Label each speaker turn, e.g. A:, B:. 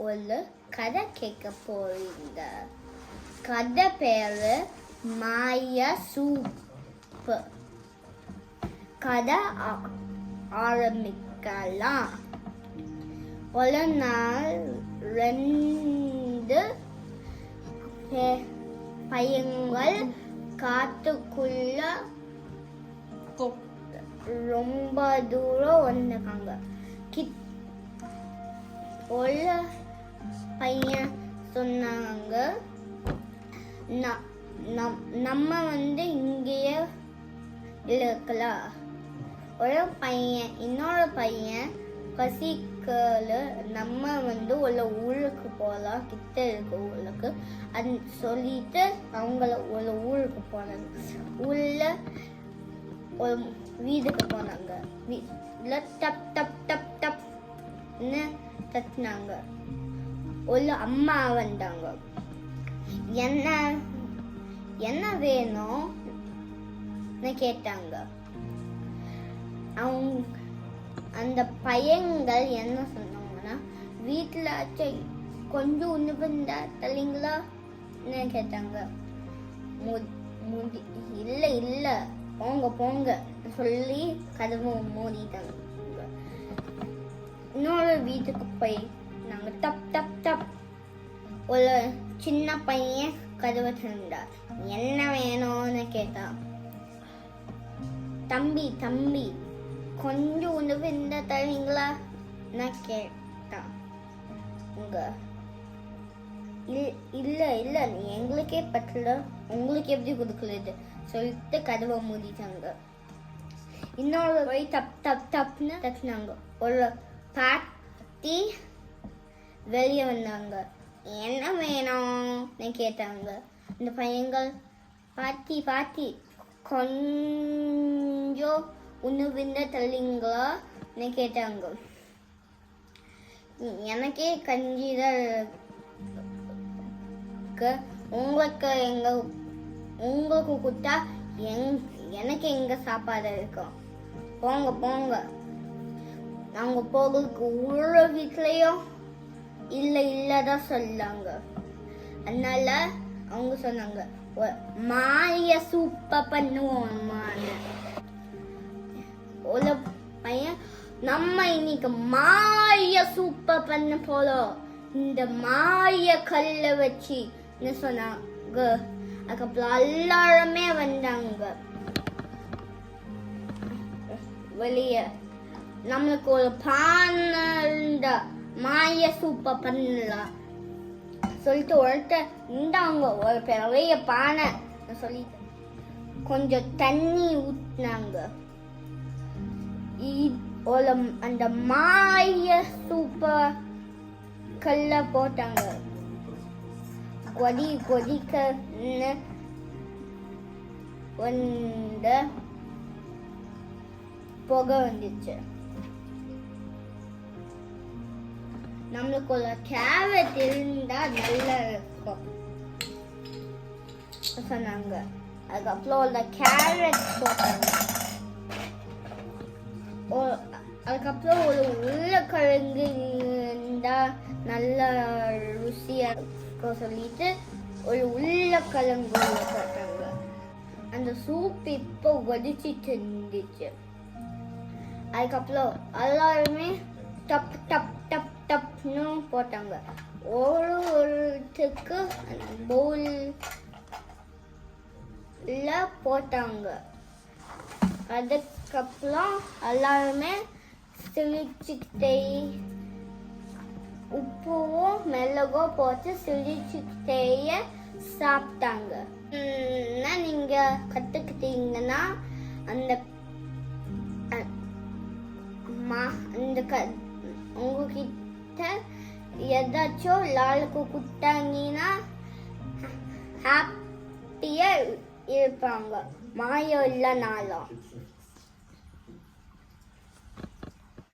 A: ஒரு கதை கேட்க போறீங்க. கதை பேரு மாயா சூப்பு. கதை ஆரம்பிக்கலாம். ஒரு நாள் 2 பையன்கள் காட்டுக்குள்ள ரொம்ப தூரம் வந்தாங்க. ஒரு பையன் சொன்னாங்க, நம்ம இங்கேயே இருக்கலாம். ஒரு பையன் இன்னொரு பையன் பசிக்கல, நம்ம ஒரு ஊருக்கு போகலாம், கிட்ட இருக்க ஊருக்கு அது சொல்லிட்டு அவங்கள ஒரு ஊருக்கு போனாங்க. உள்ள ஒரு வீட்டுக்கு போனாங்க. டப் டப் டப் டப்னு தட்டினாங்க. ஒரு அம்மா வந்தாங்க. என்ன வேணும்னு கேட்டாங்க. அந்த பையன்கள் என்ன சொன்னாங்கன்னா, வீட்டுல கொஞ்சம் ஒண்ணு வந்தா தரீங்களா கேட்டாங்க. இல்ல போங்க சொல்லி கதவு மூடிட்டாங்க. இன்னொரு வீட்டுக்கு போய் நாங்க டப் டப் டப். ஒரு சின்ன பையன் கதவை திறந்தார். என்ன வேணும்னு கேட்டா. தம்பி கொஞ்சம் உணவு இருந்தா தருவீங்களா கேட்டான். இல்ல எங்களுக்கே பத்தல, உங்களுக்கு எப்படி கொடுக்கறது சொல்லிட்டு கதவை மூடிட்டாங்க. இன்னொரு போய் டப் டப் டப்னு தட்டினாங்க. ஒரு பாட்டி வெளியே வந்தாங்க. என்ன வேணும்னு கேட்டாங்க. இந்த பையன்கள் பாட்டி கொஞ்சம் உணவுந்த தள்ளிங்களான்னு கேட்டாங்க. எனக்கே கஞ்சிதான் உங்களுக்கு கொடுத்தா எனக்கு எங்க சாப்பாடு இருக்கும். போங்க. நாங்க போகிறதுக்கு ஒரு வீட்லயும் இல்லதான் சொல்லாங்க. அதனால அவங்க சொன்னாங்க, மாய சூப்ப பண்ணுவோம். ஒரு பையன், நம்ம இன்னைக்கு மாய சூப்ப பண்ண போறோம், இந்த மாய கல்ல வச்சு சொன்னாங்க. அதுக்கப்புறம் எல்லாருமே வந்தாங்க வெளியே. நம்மளுக்கு ஒரு பானை மாய சூப்ப பண்ணலாம் சொல்லிட்டு ஒருத்தர் இந்தாங்க ஒரு பெரிய பானை சொல்லிட்டு கொஞ்சம் தண்ணி ஊத்தினாங்க. அந்த மாய சூப்ப கல்ல போட்டாங்க. கொதிக்க புகை வந்துச்சு. நம்மளுக்கு ஒரு கேரட் இருந்தா நல்லா இருக்கும் சொன்னாங்க. அதுக்கப்புறம் ஒரு கேரட் போட்டாங்க. அதுக்கப்புறம் ஒரு உருளைக்கிழங்கு இருந்தா நல்ல ருசியா இருக்கும் சொல்லிட்டு ஒரு உருளைக்கிழங்கு போட்டாங்க. அந்த சூப் இப்போ கொதிச்சிட்டு இருந்துச்சு. அதுக்கப்புறம் எல்லாருமே டப் டப் டப் டப்னு போட்டாங்க. ஒருத்துக்கு பவுல்ல போட்டாங்க. அதுக்கப்புறம் எல்லாருமே சிரிச்சுக்கிட்டே உப்புவும் மிளகும் போட்டு சிரிச்சுக்கிட்டே சாப்பிட்டாங்க. நீங்க கத்துக்கிட்டீங்கன்னா உங்ககிட்ட ஏதாச்சும் லாலுக்கு கொடுத்தாங்கன்னா ஹாப்பியா இருப்பாங்க. மாயம் இல்லைனாலும்.